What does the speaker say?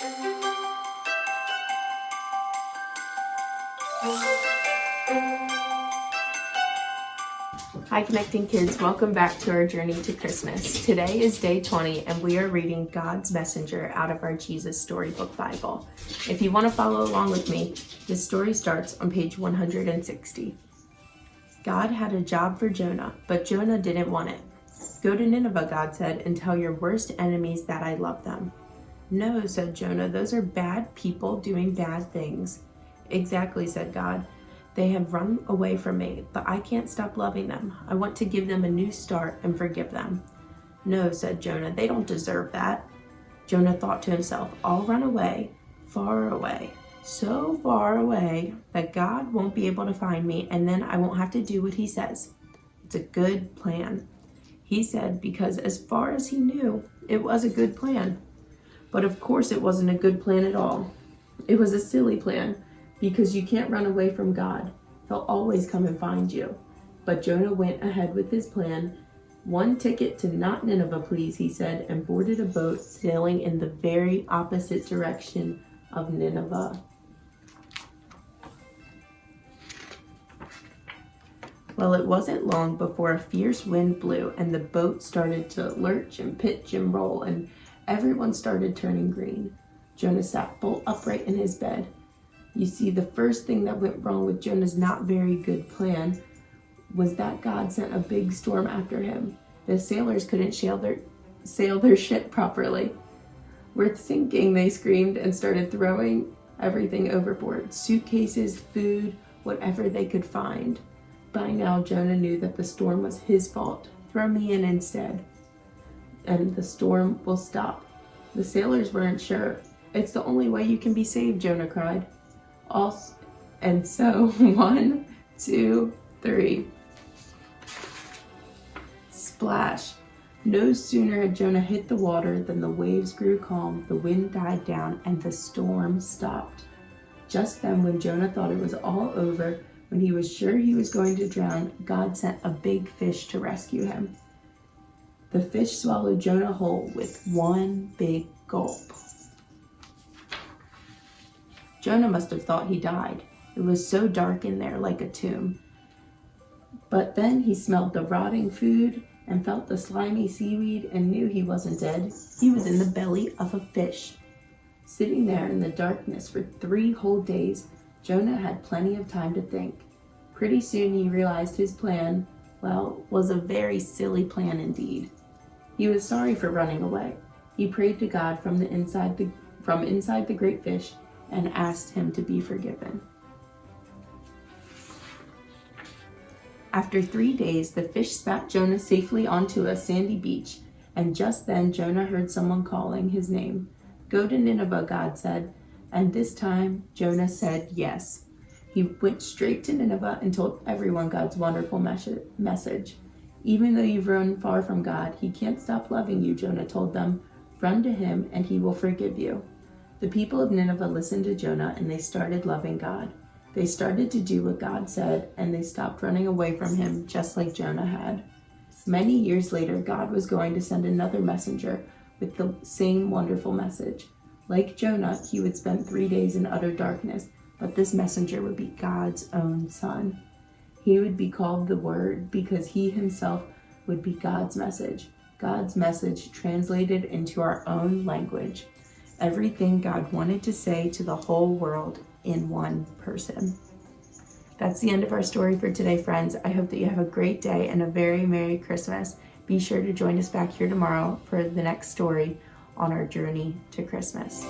Hi Connecting Kids, welcome back to our journey to Christmas. Today is day 20 and we are reading God's Messenger out of our Jesus Storybook Bible. If you want to follow along with me, this story starts on page 160. God had a job for Jonah, but Jonah didn't want it. Go to Nineveh, God said, and tell your worst enemies that I love them. No, said Jonah, those are bad people doing bad things. Exactly, said God. They have run away from me, but I can't stop loving them. I want to give them a new start and forgive them. No, said Jonah, they don't deserve that. Jonah thought to himself, I'll run away, far away, so far away that God won't be able to find me, and then I won't have to do what he says. It's a good plan. He said because as far as he knew, it was a good plan. But of course it wasn't a good plan at all. It was a silly plan. Because you can't run away from God. He'll always come and find you. But Jonah went ahead with his plan. One ticket to not Nineveh, please, he said, and boarded a boat sailing in the very opposite direction of Nineveh. Well, it wasn't long before a fierce wind blew and the boat started to lurch and pitch and roll and everyone started turning green. Jonah sat bolt upright in his bed. You see, the first thing that went wrong with Jonah's not very good plan was that God sent a big storm after him. The sailors couldn't sail their ship properly. We're sinking, they screamed and started throwing everything overboard. Suitcases, food, whatever they could find. By now, Jonah knew that the storm was his fault. Throw me in instead, and the storm will stop. The sailors weren't sure. It's the only way you can be saved, Jonah cried. And so 1, 2, 3. Splash. No sooner had Jonah hit the water than the waves grew calm, the wind died down, and the storm stopped. Just then, when Jonah thought it was all over, when he was sure he was going to drown, God sent a big fish to rescue him. The fish swallowed Jonah whole with one big gulp. Jonah must have thought he died. It was so dark in there, like a tomb. But then he smelled the rotting food and felt the slimy seaweed and knew he wasn't dead. He was in the belly of a fish. Sitting there in the darkness for 3 whole days, Jonah had plenty of time to think. Pretty soon he realized his plan, was a very silly plan indeed. He was sorry for running away. He prayed to God from inside the great fish and asked him to be forgiven. After 3 days, the fish spat Jonah safely onto a sandy beach, and just then Jonah heard someone calling his name. Go to Nineveh, God said, and this time Jonah said yes. He went straight to Nineveh and told everyone God's wonderful message. Even though you've run far from God, he can't stop loving you, Jonah told them. Run to him and he will forgive you. The people of Nineveh listened to Jonah and they started loving God. They started to do what God said and they stopped running away from him just like Jonah had. Many years later, God was going to send another messenger with the same wonderful message. Like Jonah, he would spend 3 days in utter darkness, but this messenger would be God's own son. He would be called the Word because he himself would be God's message translated into our own language. Everything God wanted to say to the whole world in one person. That's the end of our story for today, friends. I hope that you have a great day and a very Merry Christmas. Be sure to join us back here tomorrow for the next story on our journey to Christmas.